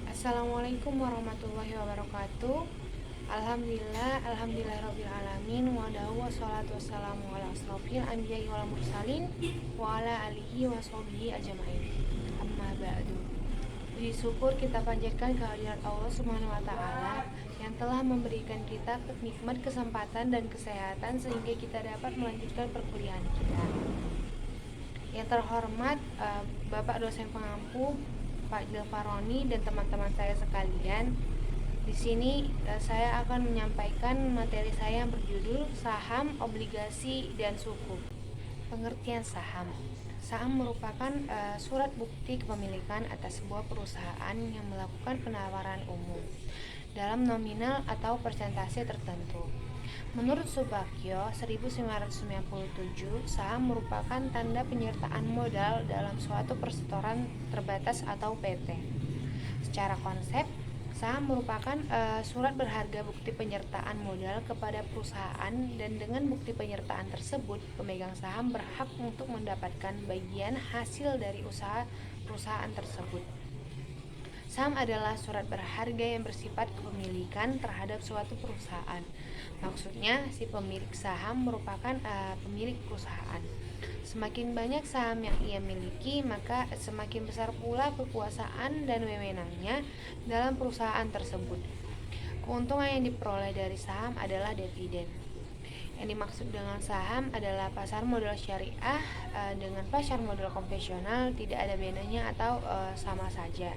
Assalamualaikum warahmatullahi wabarakatuh. Alhamdulillah alamin wa dahu wassalatu wassalamu ala asrofil anbiya'i wal mursalin wa ala alihi wa sahbihi ajmain. Amma ba'du. Puji syukur kita panjatkan kehadirat Allah Subhanahu wa taala yang telah memberikan kita nikmat kesempatan dan kesehatan sehingga kita dapat melanjutkan perkuliahan kita. Yang terhormat Bapak dosen pengampu Pak Delfaroni dan teman-teman saya sekalian, di sini saya akan menyampaikan materi saya yang berjudul Saham, Obligasi, dan Sukuk. Pengertian saham. Saham merupakan surat bukti kepemilikan atas sebuah perusahaan yang melakukan penawaran umum dalam nominal atau persentase tertentu. Menurut Subagio 1997, saham merupakan tanda penyertaan modal dalam suatu persetoran terbatas atau PT. Secara konsep, saham merupakan surat berharga bukti penyertaan modal kepada perusahaan, dan dengan bukti penyertaan tersebut, pemegang saham berhak untuk mendapatkan bagian hasil dari usaha perusahaan tersebut. Saham adalah surat berharga yang bersifat kepemilikan terhadap suatu perusahaan. Maksudnya, si pemilik saham merupakan pemilik perusahaan. Semakin banyak saham yang ia miliki, maka semakin besar pula kekuasaan dan wewenangnya dalam perusahaan tersebut. Keuntungan yang diperoleh dari saham adalah dividen. Yang dimaksud dengan saham adalah pasar modal syariah dengan pasar modal konvensional tidak ada bedanya atau sama saja.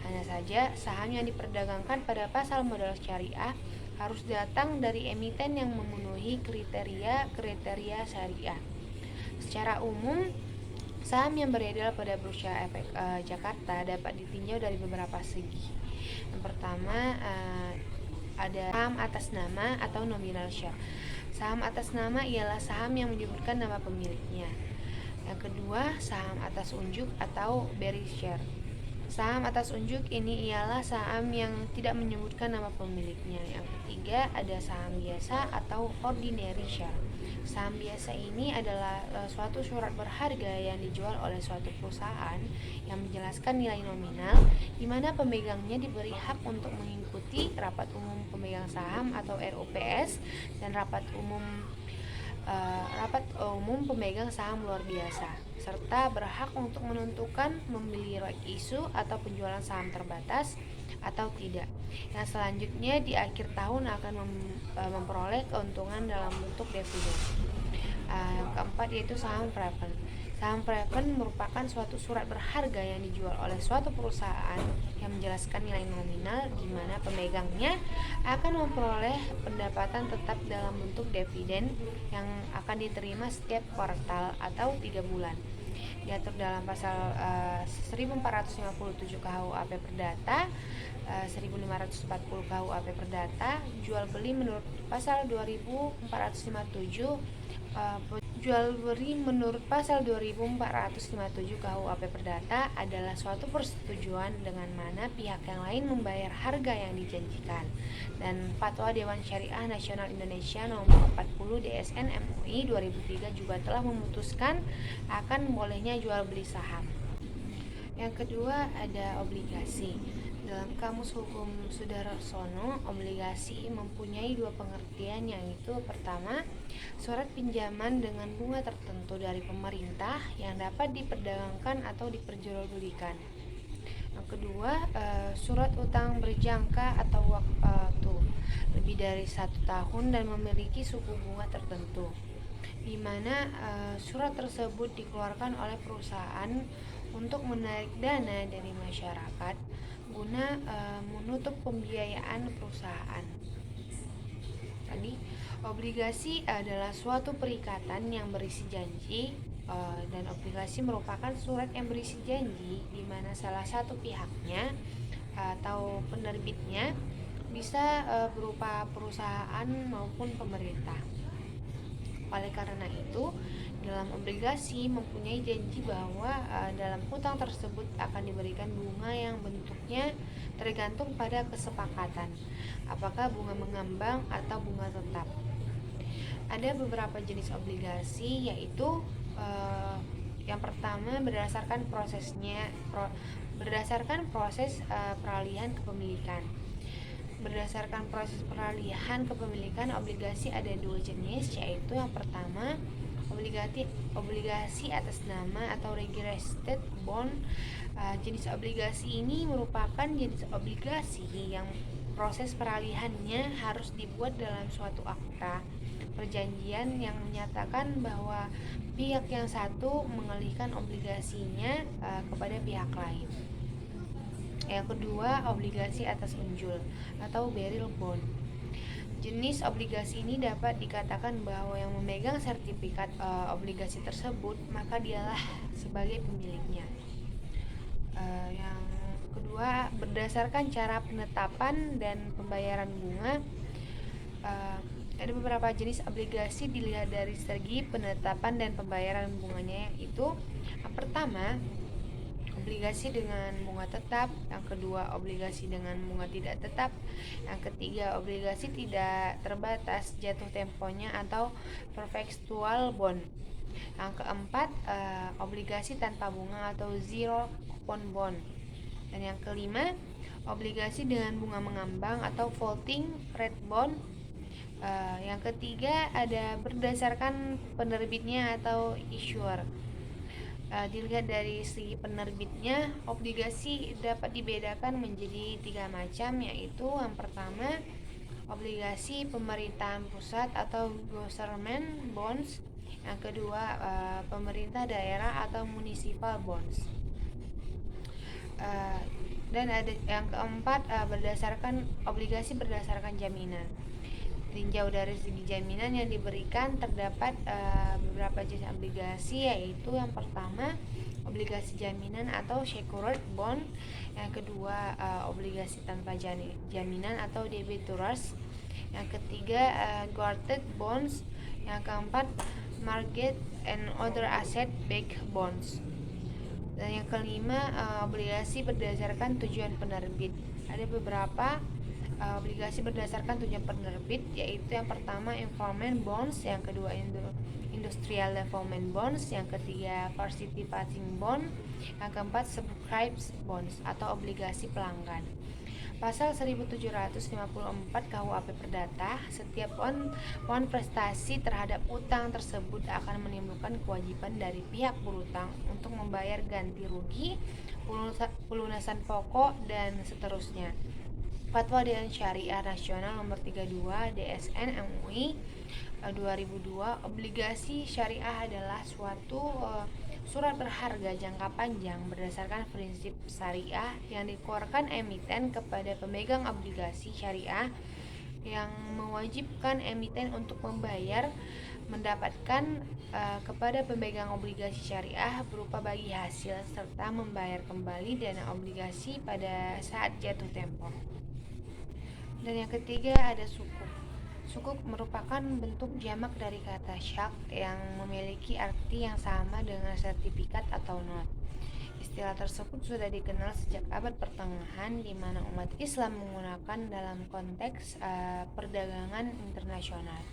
Hanya saja saham yang diperdagangkan pada pasar modal syariah harus datang dari emiten yang memenuhi kriteria syariah. Secara umum, saham yang beredar pada Bursa Efek Jakarta dapat ditinjau dari beberapa segi. Yang pertama ada saham atas nama atau nominal share. Saham atas nama ialah saham yang menyebutkan nama pemiliknya. Yang kedua, saham atas unjuk atau bearer share. Saham atas unjuk ini ialah saham yang tidak menyebutkan nama pemiliknya. Yang ketiga, ada saham biasa atau ordinary share. Saham biasa ini adalah suatu surat berharga yang dijual oleh suatu perusahaan yang menjelaskan nilai nominal, di mana pemegangnya diberi hak untuk mengikuti rapat umum pemegang saham atau RUPS dan rapat umum pemegang saham luar biasa, serta berhak untuk menentukan membeli right issue atau penjualan saham terbatas atau tidak, yang selanjutnya di akhir tahun akan memperoleh keuntungan dalam bentuk dividen. Yang keempat yaitu saham preference. Saham preference merupakan suatu surat berharga yang dijual oleh suatu perusahaan yang menjelaskan nilai nominal, di mana pemegangnya akan memperoleh pendapatan tetap dalam bentuk dividen yang akan diterima setiap kuartal atau 3 bulan. Diatur dalam pasal 1457 KUHP Perdata, 1540 KUHP Perdata, jual beli menurut pasal 2457 jual beli menurut pasal 2457 KUHP Perdata adalah suatu persetujuan dengan mana pihak yang lain membayar harga yang dijanjikan. Dan Fatwa Dewan Syariah Nasional Indonesia nomor 40 DSN MUI 2003 juga telah memutuskan akan bolehnya jual beli saham. Yang kedua ada obligasi. Dalam Kamus Hukum Sudarsono, obligasi mempunyai dua pengertian, yaitu pertama, surat pinjaman dengan bunga tertentu dari pemerintah yang dapat diperdagangkan atau diperjualbelikan. Yang kedua, surat utang berjangka atau waktu lebih dari 1 tahun dan memiliki suku bunga tertentu, di mana surat tersebut dikeluarkan oleh perusahaan untuk menarik dana dari masyarakat guna menutup pembiayaan perusahaan. Tadi, obligasi adalah suatu perikatan yang berisi janji, dan obligasi merupakan surat yang berisi janji di mana salah satu pihaknya atau penerbitnya bisa berupa perusahaan maupun pemerintah. Oleh karena itu, dalam obligasi mempunyai janji bahwa dalam hutang tersebut akan diberikan bunga yang bentuknya tergantung pada kesepakatan, apakah bunga mengambang atau bunga tetap. Ada beberapa jenis obligasi, yaitu yang pertama berdasarkan proses peralihan kepemilikan. Berdasarkan proses peralihan kepemilikan, obligasi ada dua jenis, yaitu yang pertama obligasi atas nama atau registered bond. Jenis obligasi ini merupakan jenis obligasi yang proses peralihannya harus dibuat dalam suatu akta perjanjian yang menyatakan bahwa pihak yang satu mengalihkan obligasinya kepada pihak lain. Yang kedua, obligasi atas unjul atau bearer bond. Jenis obligasi ini dapat dikatakan bahwa yang memegang sertifikat obligasi tersebut maka dialah sebagai pemiliknya. Yang kedua, berdasarkan cara penetapan dan pembayaran bunga. Ada beberapa jenis obligasi dilihat dari segi penetapan dan pembayaran bunganya, yaitu yang pertama, obligasi dengan bunga tetap. Yang kedua, obligasi dengan bunga tidak tetap. Yang ketiga, obligasi tidak terbatas jatuh temponya atau perpetual bond. Yang keempat, obligasi tanpa bunga atau zero coupon bond. Dan yang kelima, obligasi dengan bunga mengambang atau floating rate bond. Yang ketiga, ada berdasarkan penerbitnya atau issuer. Dilihat dari segi penerbitnya, obligasi dapat dibedakan menjadi 3 macam, yaitu yang pertama, obligasi pemerintahan pusat atau government bonds. Yang kedua, pemerintah daerah atau municipal bonds. Dan ada yang keempat, obligasi berdasarkan jaminan. Tinjau dari segi jaminan yang diberikan, terdapat beberapa jenis obligasi, yaitu yang pertama, obligasi jaminan atau secured bond. Yang kedua, obligasi tanpa jaminan atau debentures. Yang ketiga, guarded bonds. Yang keempat, mortgage and other asset backed bonds. Dan yang kelima, obligasi berdasarkan tujuan penerbit. Ada beberapa obligasi berdasarkan tujuan penerbit, yaitu yang pertama, investment bonds. Yang kedua, industrial development bonds. Yang ketiga, participating bond. Yang keempat, subscribed bonds atau obligasi pelanggan. Pasal 1754 KUHP Perdata, setiap poin prestasi terhadap utang tersebut akan menimbulkan kewajiban dari pihak berutang untuk membayar ganti rugi, pelunasan pokok, dan seterusnya. Fatwa Dewan Syariah Nasional Nomor 32 DSN MUI 2002, obligasi syariah adalah suatu surat berharga jangka panjang berdasarkan prinsip syariah yang dikeluarkan emiten kepada pemegang obligasi syariah, yang mewajibkan emiten untuk mendapatkan kepada pemegang obligasi syariah berupa bagi hasil serta membayar kembali dana obligasi pada saat jatuh tempo. Dan yang ketiga, ada sukuk. Sukuk merupakan bentuk jamak dari kata syak yang memiliki arti yang sama dengan sertifikat atau not. Istilah tersebut sudah dikenal sejak abad pertengahan, di mana umat Islam menggunakan dalam konteks perdagangan internasional.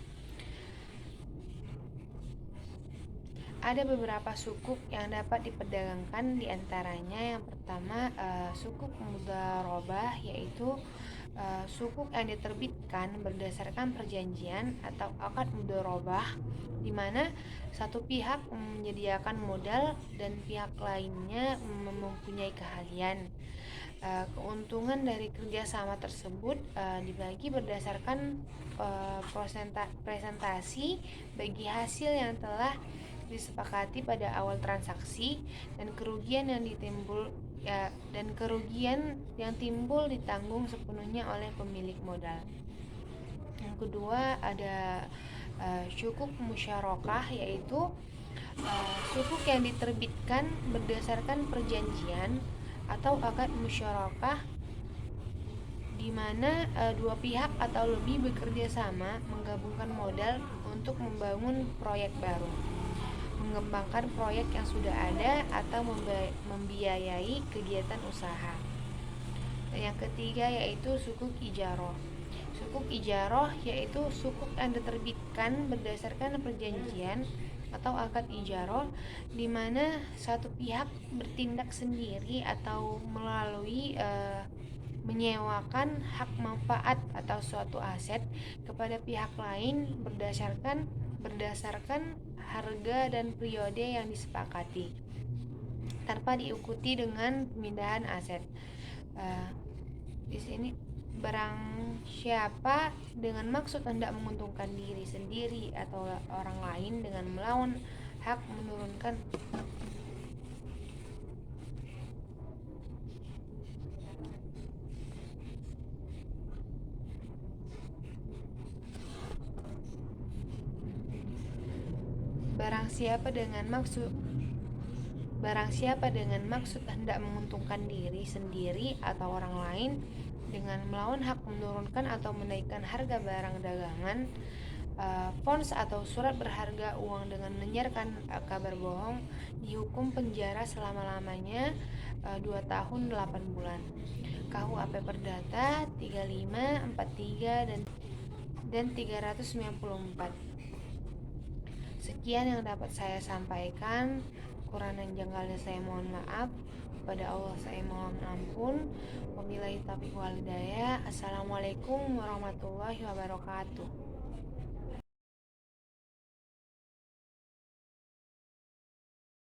Ada beberapa sukuk yang dapat diperdagangkan, diantaranya yang pertama, sukuk mudharabah, yaitu sukuk yang diterbitkan berdasarkan perjanjian atau akad mudharabah, di mana satu pihak menyediakan modal dan pihak lainnya mempunyai keahlian. Keuntungan dari kerjasama tersebut dibagi berdasarkan presentasi bagi hasil yang telah disepakati pada awal transaksi, dan kerugian yang timbul ditanggung sepenuhnya oleh pemilik modal. Yang kedua, ada sukuk musyarakah, yaitu sukuk yang diterbitkan berdasarkan perjanjian atau akad musyarakah, di mana dua pihak atau lebih bekerja sama menggabungkan modal untuk membangun proyek baru, mengembangkan proyek yang sudah ada, atau membiayai kegiatan usaha. Dan yang ketiga, yaitu sukuk ijarah. Sukuk ijaroh yaitu sukuk yang diterbitkan berdasarkan perjanjian atau akad ijaroh di mana satu pihak bertindak sendiri atau melalui menyewakan hak manfaat atau suatu aset kepada pihak lain berdasarkan harga dan periode yang disepakati tanpa diikuti dengan pemindahan aset. Uh, di sini barang siapa dengan maksud hendak menguntungkan diri sendiri atau orang lain dengan melawan hak menurunkan barang siapa dengan maksud hendak menguntungkan diri sendiri atau orang lain dengan melawan hak menurunkan atau menaikkan harga barang dagangan, pons atau surat berharga uang dengan menyiarkan kabar bohong, dihukum penjara selama-lamanya 2 tahun 8 bulan. KUHP Perdata 35, 43 dan 394. Sekian yang dapat saya sampaikan. Kurang dan janggalnya saya mohon maaf. Kepada Allah saya mohon ampun. Wabillahi taufiq wal hidayah. Assalamualaikum warahmatullahi wabarakatuh.